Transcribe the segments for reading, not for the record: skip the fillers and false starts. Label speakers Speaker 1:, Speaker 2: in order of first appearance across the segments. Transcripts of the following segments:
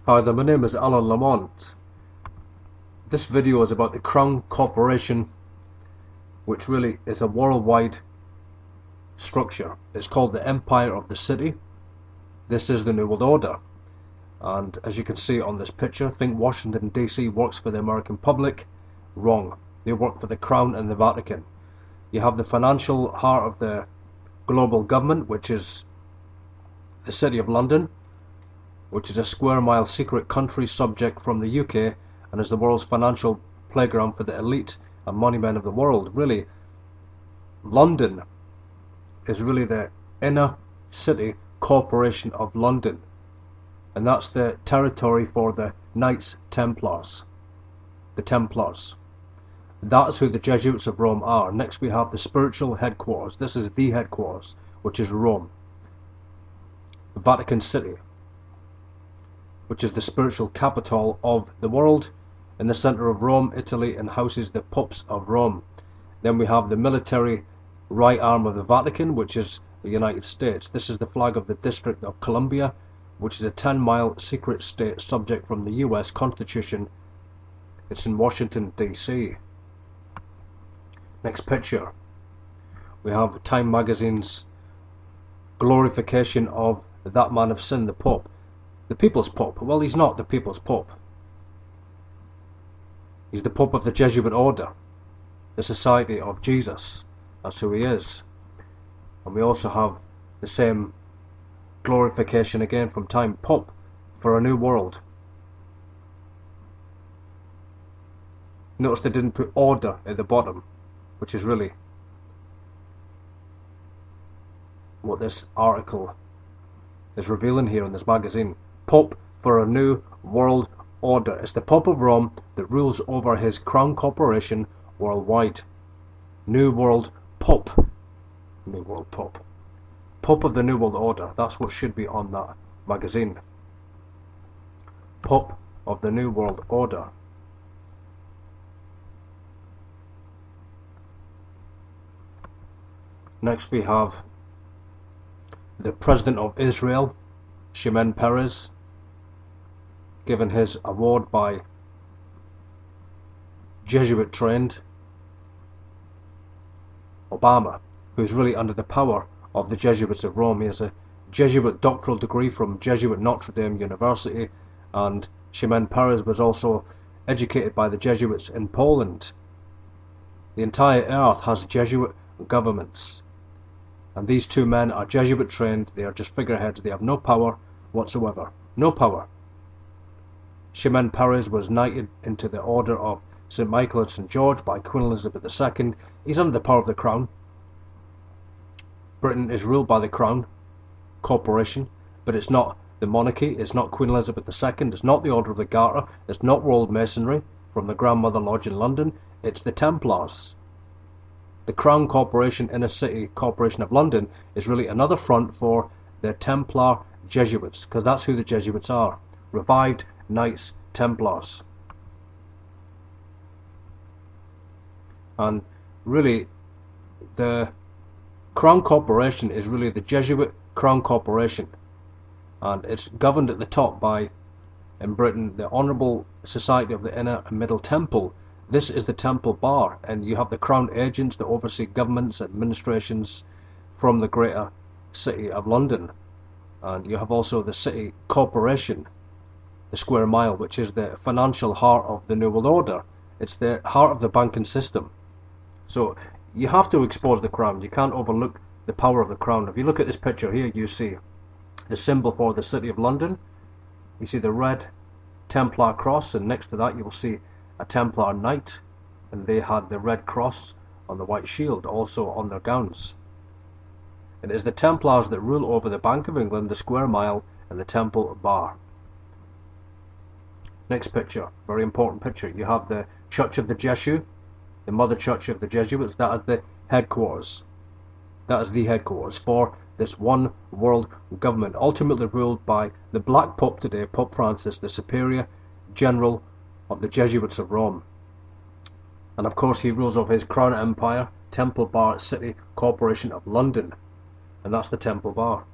Speaker 1: Hi there, my name is Alan Lamont. This video is about the Crown Corporation, which really is a worldwide structure. It's called the Empire of the City. This is the New World Order. And as you can see on this picture, think Washington DC works for the American public. Wrong. They work for the Crown and the Vatican. You have the financial heart of the global government, which is the City of London, which is a square mile secret country subject from the UK and is the world's financial playground for the elite and money men of the world. Really, London is really the inner city corporation of London, and that's the territory for the Knights Templars, the Templars. That's who the Jesuits of Rome are. Next we have the spiritual headquarters. This is the headquarters, which is Rome, Vatican City, which is the spiritual capital of the world, in the center of Rome, Italy, and houses the popes of Rome. Then we have the military right arm of the Vatican, which is the United States. This is the flag of the District of Columbia, which is a 10-mile secret state subject from the US Constitution. It's in Washington DC. Next picture, we have Time magazine's glorification of that man of sin, the Pope. The People's Pope. Well, he's not the People's Pope. He's the Pope of the Jesuit Order, the Society of Jesus. That's who he is. And we also have the same glorification again from Time, Pope for a new world. Notice they didn't put order at the bottom, which is really what this article is revealing here in this magazine. Pope for a new world order. It's the Pope of Rome that rules over his crown corporation worldwide. New World Pope. New World Pope. Pope of the New World Order. That's what should be on that magazine. Pope of the New World Order. Next we have the President of Israel, Shimon Peres, given his award by Jesuit trained Obama, who is really under the power of the Jesuits of Rome. He has a Jesuit doctoral degree from Jesuit Notre Dame University, and Shimon Peres was also educated by the Jesuits in Poland. The entire earth has Jesuit governments, and these two men are Jesuit trained. They are just figureheads. They have no power whatsoever. No power. Shimon Peres was knighted into the Order of St. Michael and St. George by Queen Elizabeth II. He's under the power of the Crown. Britain is ruled by the Crown Corporation, but it's not the monarchy, it's not Queen Elizabeth II, it's not the Order of the Garter, it's not World Masonry from the Grandmother Lodge in London, it's the Templars. The Crown Corporation, Inner City Corporation of London, is really another front for the Templar Jesuits, because that's who the Jesuits are. Revived Knights Templars. And really, the Crown Corporation is really the Jesuit Crown Corporation, and it's governed at the top by, in Britain, the Honourable Society of the Inner and Middle Temple. This is the Temple Bar, and you have the Crown agents that oversee governments and administrations from the greater city of London, and you have also the City Corporation, the square mile, which is the financial heart of the New World Order. It's the heart of the banking system. So you have to expose the Crown. You can't overlook the power of the Crown. If you look at this picture here, you see the symbol for the City of London. You see the red Templar cross, and next to that you will see a Templar knight, and they had the red cross on the white shield also on their gowns. It is the Templars that rule over the Bank of England, the Square Mile, and the Temple Bar. Next picture, very important picture. You have the Church of the Jesuit, the Mother Church of the Jesuits. That is the headquarters. That is the headquarters for this one world government, ultimately ruled by the Black Pope today, Pope Francis, the Superior General of the Jesuits of Rome. And of course he rules over his Crown Empire, Temple Bar City Corporation of London, and that's the Temple Bar.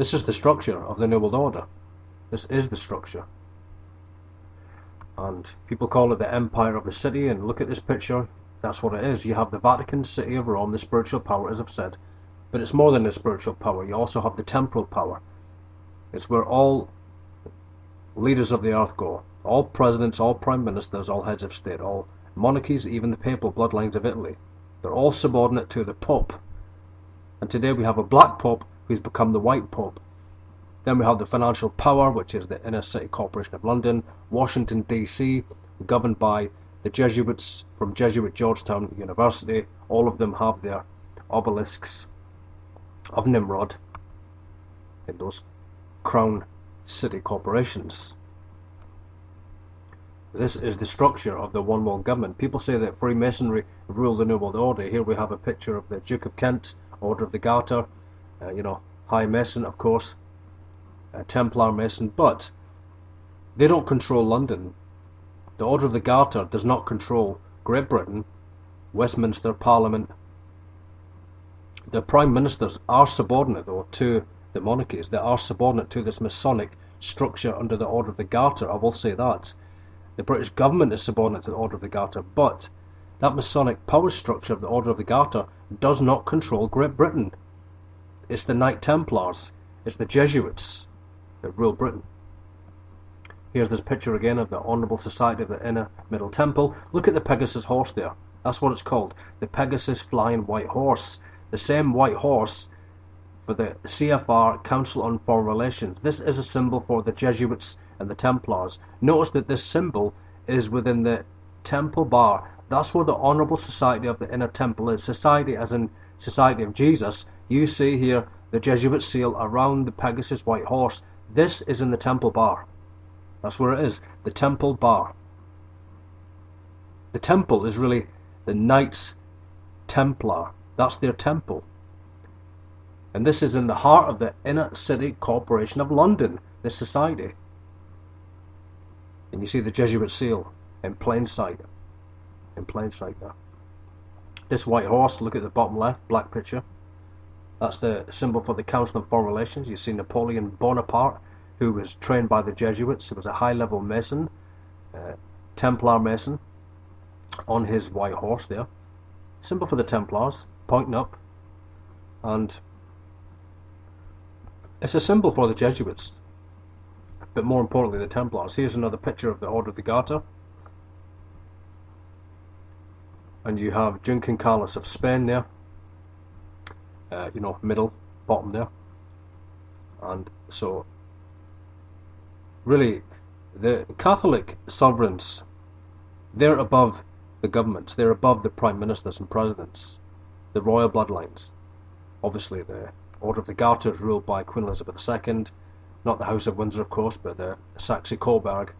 Speaker 1: This is the structure of the New World Order. This is the structure. And people call it the Empire of the City, and look at this picture. That's what it is. You have the Vatican City of Rome, the spiritual power, as I've said. But it's more than the spiritual power. You also have the temporal power. It's where all leaders of the earth go. All presidents, all prime ministers, all heads of state, all monarchies, even the papal bloodlines of Italy. They're all subordinate to the Pope. And today we have a black Pope who's become the white Pope. Then we have the financial power, which is the Inner City Corporation of London, Washington DC, governed by the Jesuits from Jesuit Georgetown University. All of them have their obelisks of Nimrod in those crown city corporations. This is the structure of the one world government. People say that Freemasonry ruled the New World Order. Here we have a picture of the Duke of Kent, Order of the Garter, High Mason, of course, Templar Mason, but they don't control London. The Order of the Garter does not control Great Britain, Westminster, Parliament. The Prime Ministers are subordinate, though, to the monarchies. They are subordinate to this Masonic structure under the Order of the Garter, I will say that. The British government is subordinate to the Order of the Garter, but that Masonic power structure of the Order of the Garter does not control Great Britain. It's the Knight Templars, it's the Jesuits that rule Britain. Here's this picture again of the Honourable Society of the Inner Middle Temple. Look at the Pegasus horse there. That's what it's called. The Pegasus Flying White Horse. The same white horse for the CFR, Council on Foreign Relations. This is a symbol for the Jesuits and the Templars. Notice that this symbol is within the temple bar. That's where the Honourable Society of the Inner Temple is. Society as in Society of Jesus. You see here the Jesuit seal around the Pegasus white horse. This is in the temple bar. That's where it is, the temple bar. The temple is really the Knights Templar. That's their temple. And this is in the heart of the Inner City Corporation of London, this society. And you see the Jesuit seal in plain sight. In plain sight there. This white horse, look at the bottom left, black picture. That's the symbol for the Council on Foreign Relations. You see Napoleon Bonaparte, who was trained by the Jesuits. He was a high-level Mason, Templar Mason, on his white horse there. Symbol for the Templars, pointing up. And it's a symbol for the Jesuits, but more importantly the Templars. Here's another picture of the Order of the Garter. And you have Juncan Carlos of Spain there. Middle, bottom there. And so really, the Catholic sovereigns, they're above the governments, they're above the prime ministers and presidents, the royal bloodlines. Obviously, the Order of the Garter is ruled by Queen Elizabeth II, not the House of Windsor, of course, but the Saxe-Coburg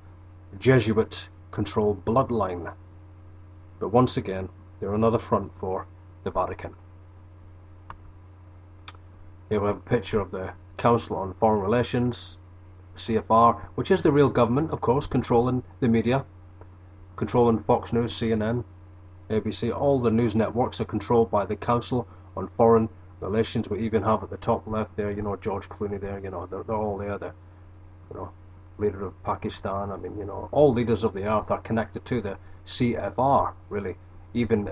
Speaker 1: Jesuit-controlled bloodline. But once again, they're another front for the Vatican. Here we have a picture of the Council on Foreign Relations, CFR, which is the real government, of course, controlling the media, controlling Fox News, CNN, ABC. All the news networks are controlled by the Council on Foreign Relations. We even have at the top left there, George Clooney there, they're all there, the leader of Pakistan. I mean, all leaders of the earth are connected to the CFR, really. Even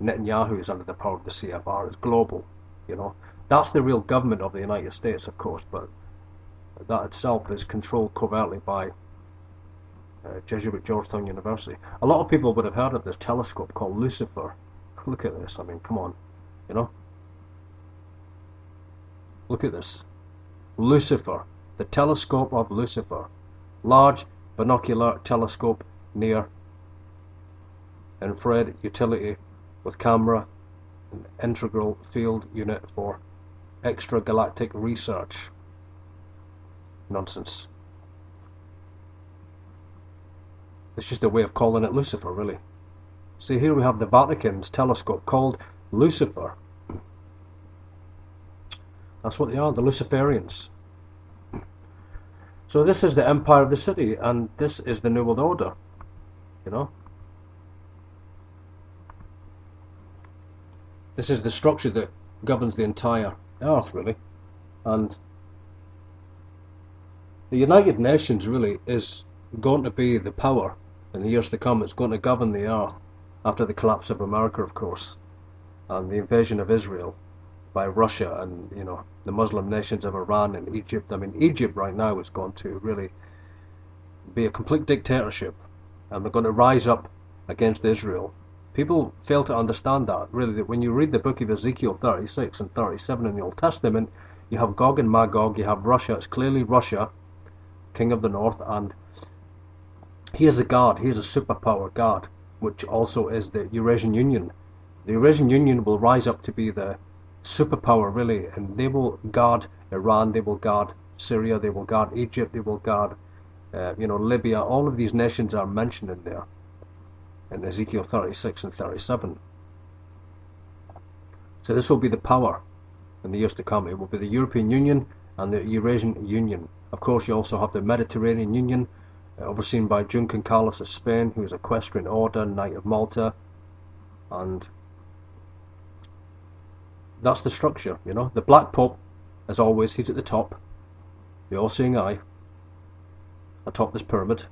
Speaker 1: Netanyahu is under the power of the CFR. It's global, That's the real government of the United States, of course, but that itself is controlled covertly by Jesuit Georgetown University. A lot of people would have heard of this telescope called Lucifer. Look at this, I mean, come on, Look at this. Lucifer, the telescope of Lucifer. Large binocular telescope near infrared utility with camera and integral field unit for extragalactic research. Nonsense. It's just a way of calling it Lucifer, really. See, here we have the Vatican's telescope called Lucifer. That's what they are, the Luciferians. So this is the Empire of the City, and this is the New World Order, This is the structure that governs the entire earth, really. And the United Nations really is going to be the power in the years to come. It's going to govern the earth after the collapse of America, of course, and the invasion of Israel by Russia and, you know, the Muslim nations of Iran and Egypt. I mean, Egypt right now is going to really be a complete dictatorship, and they're going to rise up against Israel. People fail to understand that, really, that when you read the book of Ezekiel 36 and 37 in the Old Testament, you have Gog and Magog, you have Russia. It's clearly Russia, king of the north, and he is a god, he is a superpower god, which also is the Eurasian Union. The Eurasian Union will rise up to be the superpower, really, and they will guard Iran, they will guard Syria, they will guard Egypt, they will guard Libya. All of these nations are mentioned in there, in Ezekiel 36 and 37. So this will be the power in the years to come. It will be the European Union and the Eurasian Union. Of course, you also have the Mediterranean Union, overseen by Juncan Carlos of Spain, who is Equestrian Order, Knight of Malta, and that's the structure, you know. The Black Pope, as always, he's at the top, the all-seeing eye, atop this pyramid,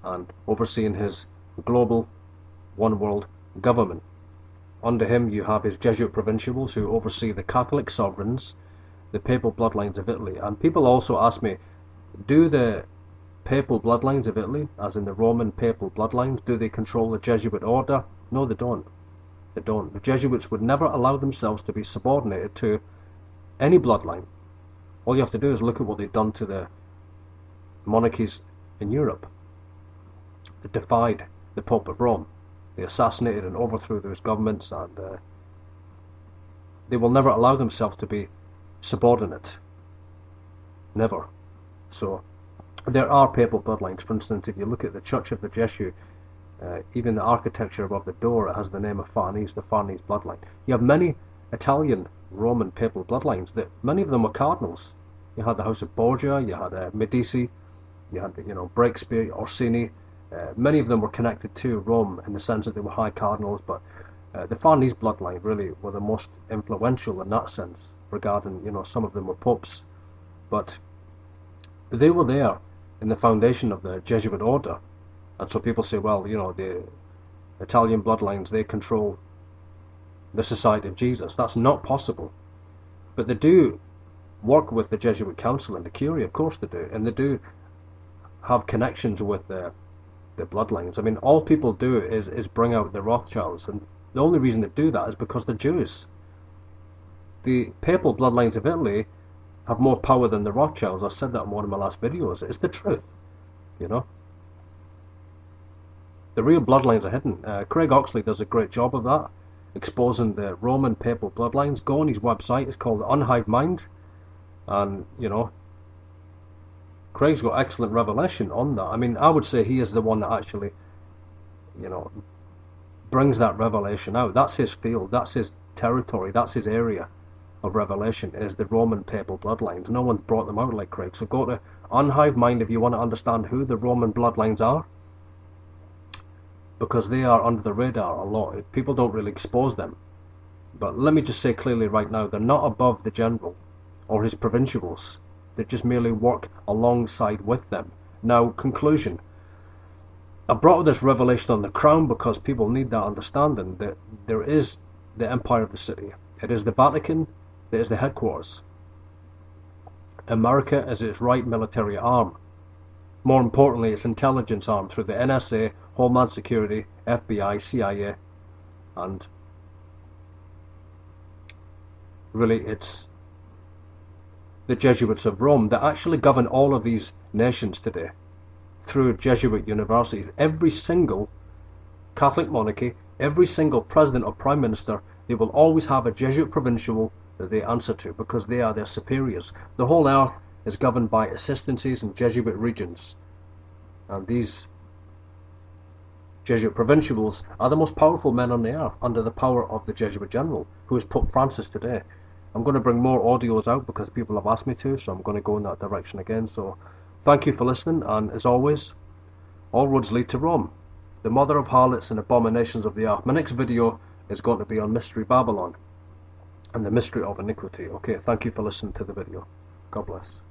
Speaker 1: and overseeing his global one world government. Under him you have his Jesuit provincials, who oversee the Catholic sovereigns, the papal bloodlines of Italy. And people also ask me, do the papal bloodlines of Italy, as in the Roman papal bloodlines, do they control the Jesuit order? No, they don't. They don't. The Jesuits would never allow themselves to be subordinated to any bloodline. All you have to do is look at what they've done to the monarchies in Europe. They defied the Pope of Rome. They assassinated and overthrew those governments, and they will never allow themselves to be subordinate. Never. So there are papal bloodlines. For instance, if you look at the Church of the Jesuit, even the architecture above the door, it has the name of Farnese, the Farnese bloodline. You have many Italian Roman papal bloodlines that many of them were cardinals. You had the House of Borgia, you had Medici, you had Breakspear, Orsini. Many of them were connected to Rome in the sense that they were high cardinals, but the Farnese bloodline really were the most influential in that sense, regarding, some of them were popes. But they were there in the foundation of the Jesuit order. And so people say, well, the Italian bloodlines, they control the Society of Jesus. That's not possible. But they do work with the Jesuit Council and the Curia, of course they do, and they do have connections with the bloodlines. I mean, all people do is bring out the Rothschilds, and the only reason they do that is because they're Jews. The papal bloodlines of Italy have more power than the Rothschilds. I said that in one of my last videos. It's the truth, The real bloodlines are hidden. Craig Oxley does a great job of that, exposing the Roman papal bloodlines. Go on his website, it's called Unhived Mind, and Craig's got excellent revelation on that. I mean, I would say he is the one that actually, brings that revelation out. That's his field, that's his territory, that's his area of revelation, is the Roman papal bloodlines. No one's brought them out like Craig. So go to Unhived Mind if you want to understand who the Roman bloodlines are, because they are under the radar a lot. People don't really expose them. But let me just say clearly right now, they're not above the general or his provincials. They just merely work alongside with them. Now, conclusion. I brought this revelation on the crown because people need that understanding that there is the empire of the city. It is the Vatican that is the headquarters. America is its right military arm. More importantly, its intelligence arm through the NSA, Homeland Security, FBI, CIA, and really it's the Jesuits of Rome that actually govern all of these nations today through Jesuit universities. Every single Catholic monarchy, every single president or prime minister, they will always have a Jesuit provincial that they answer to because they are their superiors. The whole earth is governed by assistancies and Jesuit regions, and these Jesuit provincials are the most powerful men on the earth under the power of the Jesuit general, who is Pope Francis today. I'm going to bring more audios out because people have asked me to, so I'm going to go in that direction again. So thank you for listening, and as always, all roads lead to Rome, the mother of harlots and abominations of the earth. My next video is going to be on Mystery Babylon. and the mystery of iniquity. Okay, thank you for listening to the video. God bless.